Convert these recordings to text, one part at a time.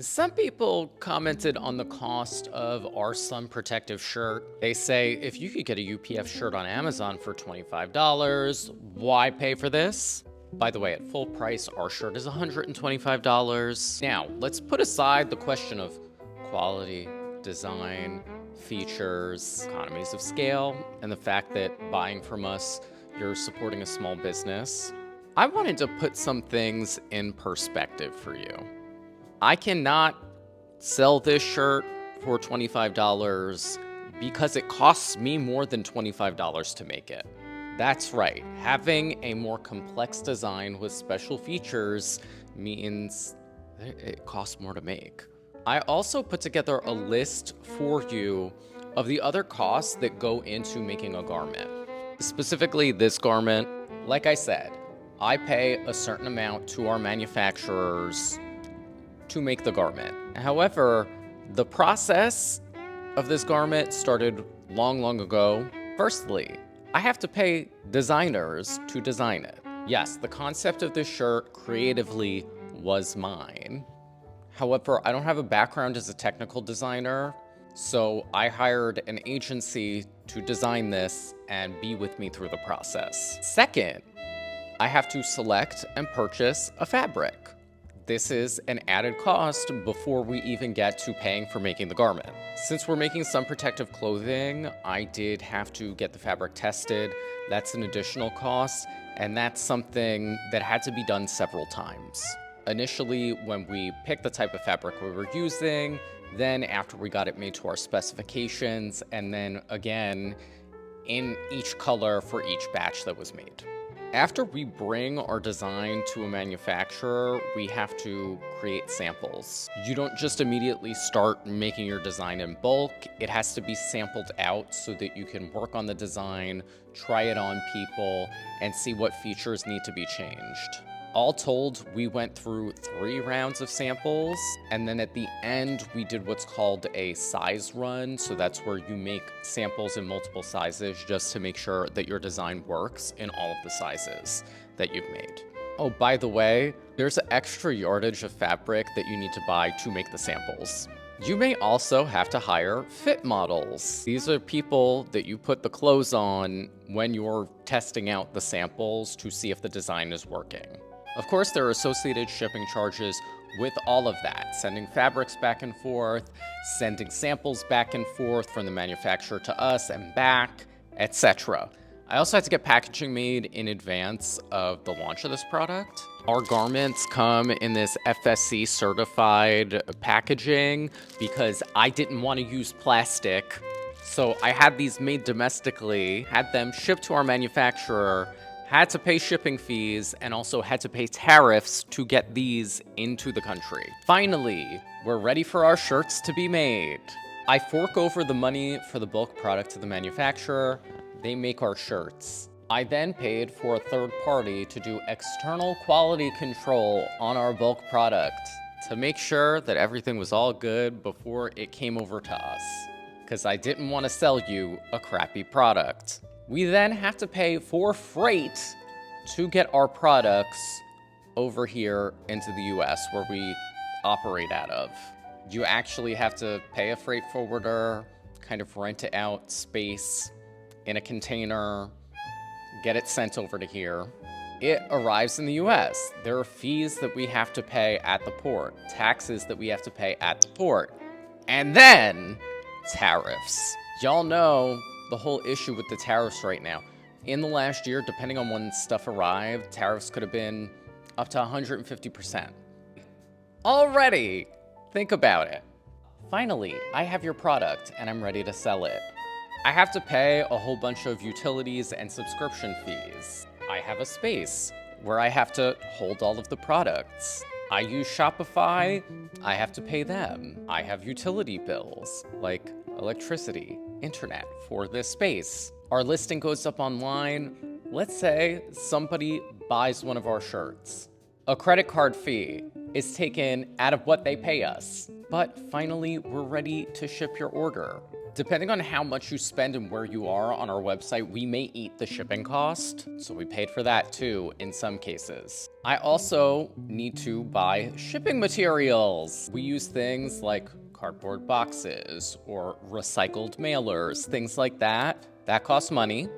Some people commented on the cost of our sun protective shirt. They say if you could get a UPF shirt on Amazon for $25, why pay for this? By the way, at full price, our shirt is $125. Now, let's put aside the question of quality, design, features, economies of scale, and the fact that buying from us, you're supporting a small business. I wanted to put some things in perspective for you. I cannot sell this shirt for $25 because it costs me more than $25 to make it. That's right, having a more complex design with special features means it costs more to make. I also put together a list for you of the other costs that go into making a garment. Specifically this garment, like I said, I pay a certain amount to our manufacturers to make the garment. However, the process of this garment started long ago. Firstly, I have to pay designers to design it. Yes, the concept of this shirt creatively was mine. However, I don't have a background as a technical designer, so I hired an agency to design this and be with me through the process. Second, I have to select and purchase a fabric. This is an added cost before we even get to paying for making the garment. Since we're making sun protective clothing, I did have to get the fabric tested. That's an additional cost, and that's something that had to be done several times. Initially, when we picked the type of fabric we were using, then after we got it made to our specifications, and then again, in each color for each batch that was made. After we bring our design to a manufacturer, we have to create samples. You don't just immediately start making your design in bulk. It has to be sampled out so that you can work on the design, try it on people, and see what features need to be changed. All told, we went through 3 rounds of samples, and then at the end, we did what's called a size run. So that's where you make samples in multiple sizes just to make sure that your design works in all of the sizes that you've made. Oh, by the way, there's an extra yardage of fabric that you need to buy to make the samples. You may also have to hire fit models. These are people that you put the clothes on when you're testing out the samples to see if the design is working. Of course, there are associated shipping charges with all of that, sending fabrics back and forth, sending samples back and forth from the manufacturer to us and back, etc. I also had to get packaging made in advance of the launch of this product. Our garments come in this FSC certified packaging because I didn't want to use plastic. So I had these made domestically, had them shipped to our manufacturer, had to pay shipping fees, and also had to pay tariffs to get these into the country. Finally, we're ready for our shirts to be made. I fork over the money for the bulk product to the manufacturer. They make our shirts. I then paid for a third party to do external quality control on our bulk product to make sure that everything was all good before it came over to us, because I didn't want to sell you a crappy product. We then have to pay for freight to get our products over here into the US where we operate out of. You actually have to pay a freight forwarder, kind of rent it out space in a container, get it sent over to here. It arrives in the US. There are fees that we have to pay at the port, taxes that we have to pay at the port, and then tariffs. Y'all know the whole issue with the tariffs right now. In the last year, depending on when stuff arrived, tariffs could have been up to 150%. Already, think about it. Finally, I have your product and I'm ready to sell it. I have to pay a whole bunch of utilities and subscription fees. I have a space where I have to hold all of the products. I use Shopify, I have to pay them. I have utility bills, like electricity, internet for this space. Our listing goes up online. Let's say somebody buys one of our shirts. A credit card fee is taken out of what they pay us. But finally, we're ready to ship your order. Depending on how much you spend and where you are on our website, we may eat the shipping cost, so we paid for that too in some cases. I also need to buy shipping materials. We use things like cardboard boxes or recycled mailers, things like that. That costs money.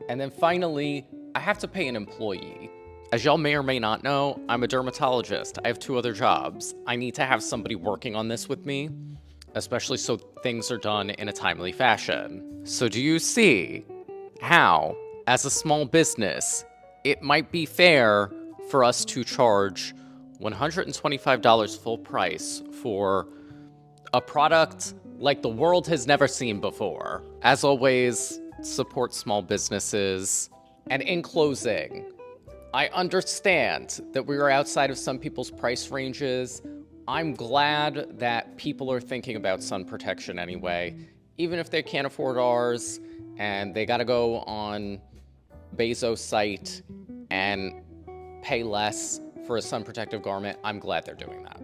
And then finally, I have to pay an employee. As y'all may or may not know, I'm a dermatologist. I have 2 other jobs. I need to have somebody working on this with me, especially so things are done in a timely fashion. So do you see how, as a small business, it might be fair for us to charge $125 full price for a product like the world has never seen before? As always, support small businesses. And in closing, I understand that we are outside of some people's price ranges. I'm glad that people are thinking about sun protection anyway, even if they can't afford ours and they gotta go on Bezos' site and pay less for a sun protective garment. I'm glad they're doing that.